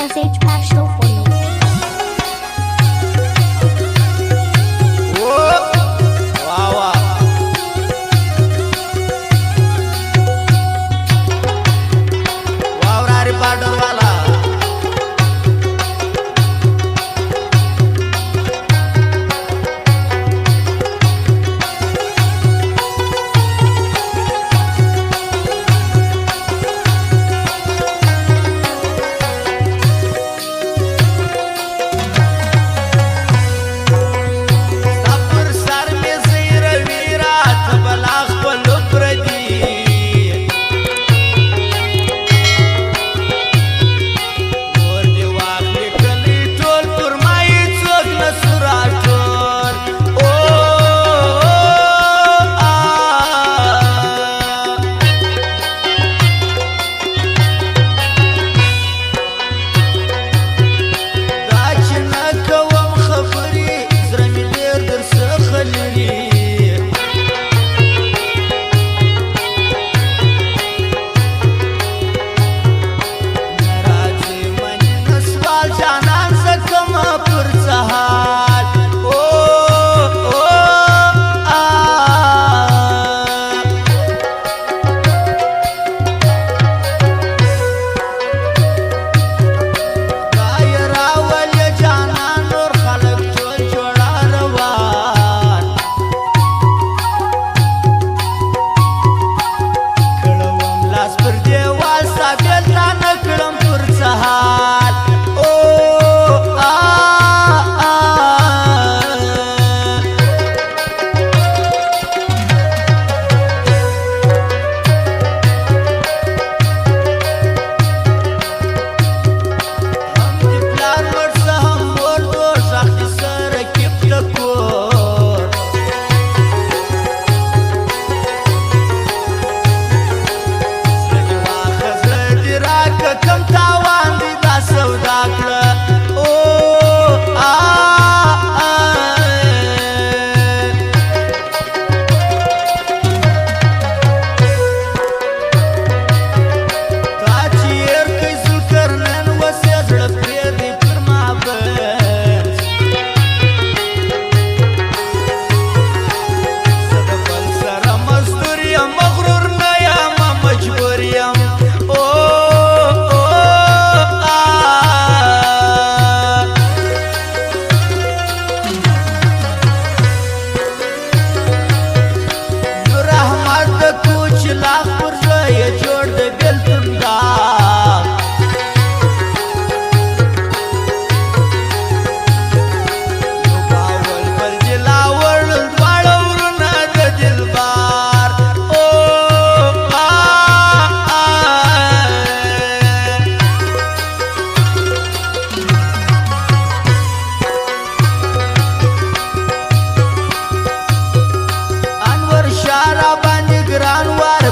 SH Pack Show for you.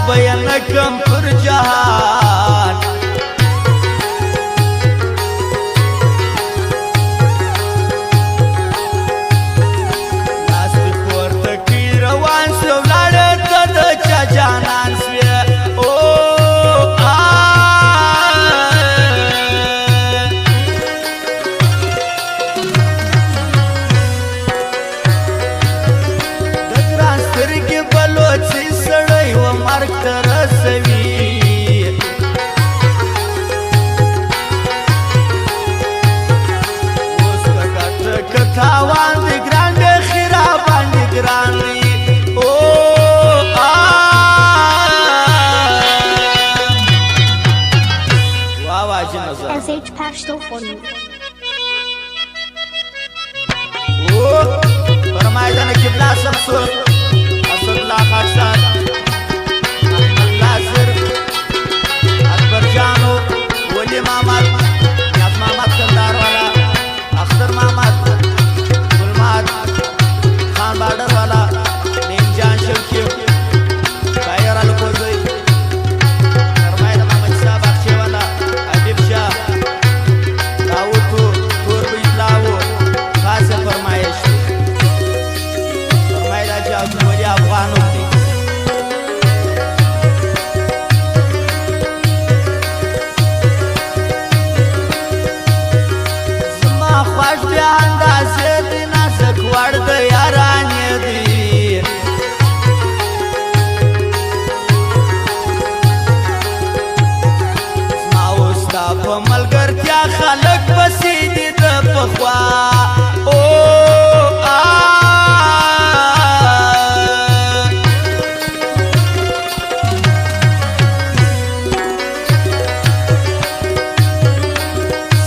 بیانکم پر جهان لاس دی پورته کی روان سو ولاړه ته د چا جانان سوې او د ګران سترګې بلوڅې سړی و مرګ ته رسوي اوس که ګټه که تاوان دی ګران دی خیرا باندې ګران دی او واه واه جنازه SH Pack Show for you. فرمایدن قبله سمسور اسد الله خاکسار احمد ناصر اکبر جانو ولی محمد نیاز محمد کندار والا اختر محمد گلماد خان بارڈر والا نیم جان شوکی خیر الکوزی فرماید محمد شاہ بخشی والا حبیب شاہ داوتو تور بیتلاو خاص فرمایش ولی افغانو دی په ملګرتیا خلک پسې دي د پخوا او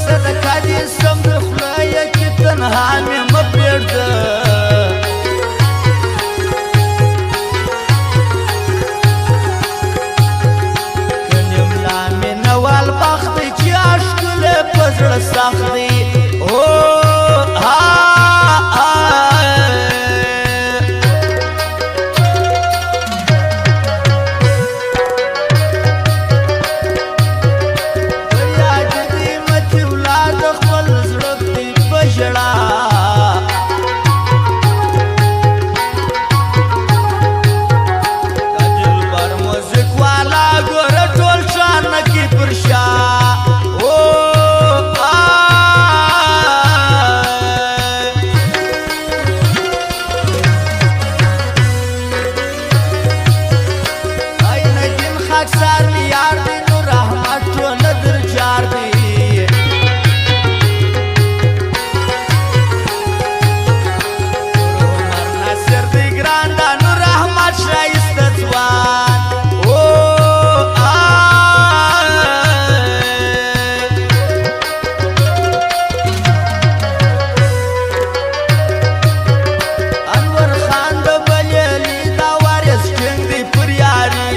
صدقه دې سم د خدایه چې تنها مې مه پرېږده زړه سخت دی او فریاد دې متي ولاد خپل زړه دې په ژړا د دلبر موزیک والا ګوره ټول شان کې پر شا اکثر یار دی نو رحمت ټول در جار دی عمر ناصر دی ګران دا نو رحمت شایسته ځوان او انور خان د بلیلی دا وارث ټینګ دی پر یاري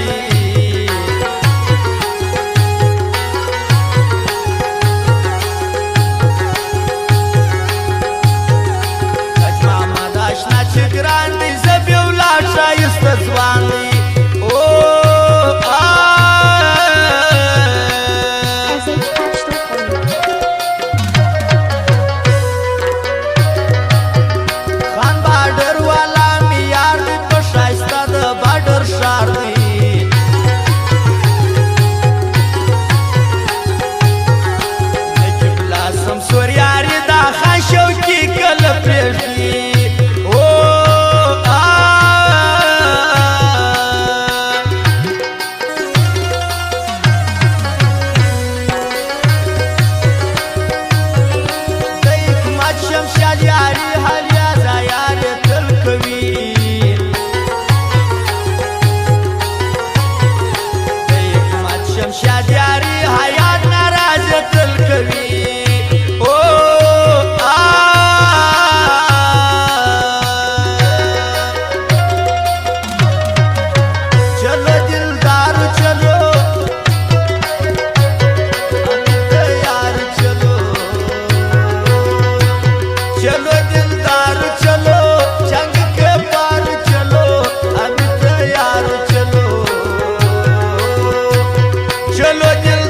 ګران دی زبی ولاړ شایسته ځوان دی او خان بارډر والا می یار دی په شایسته د بارډر ښار دی نجیب لازم سوریاري دا خان شوکي کله پرېږدي شمشاد یاری حال یازا یاری تل کوي حکمت شمشاد یاری حیات ناراض تل کوي او چلو دلدار چلو یار چلو چلو دلدار چلو جنگ کے پار چلو ابھی تیار چلو چلو دل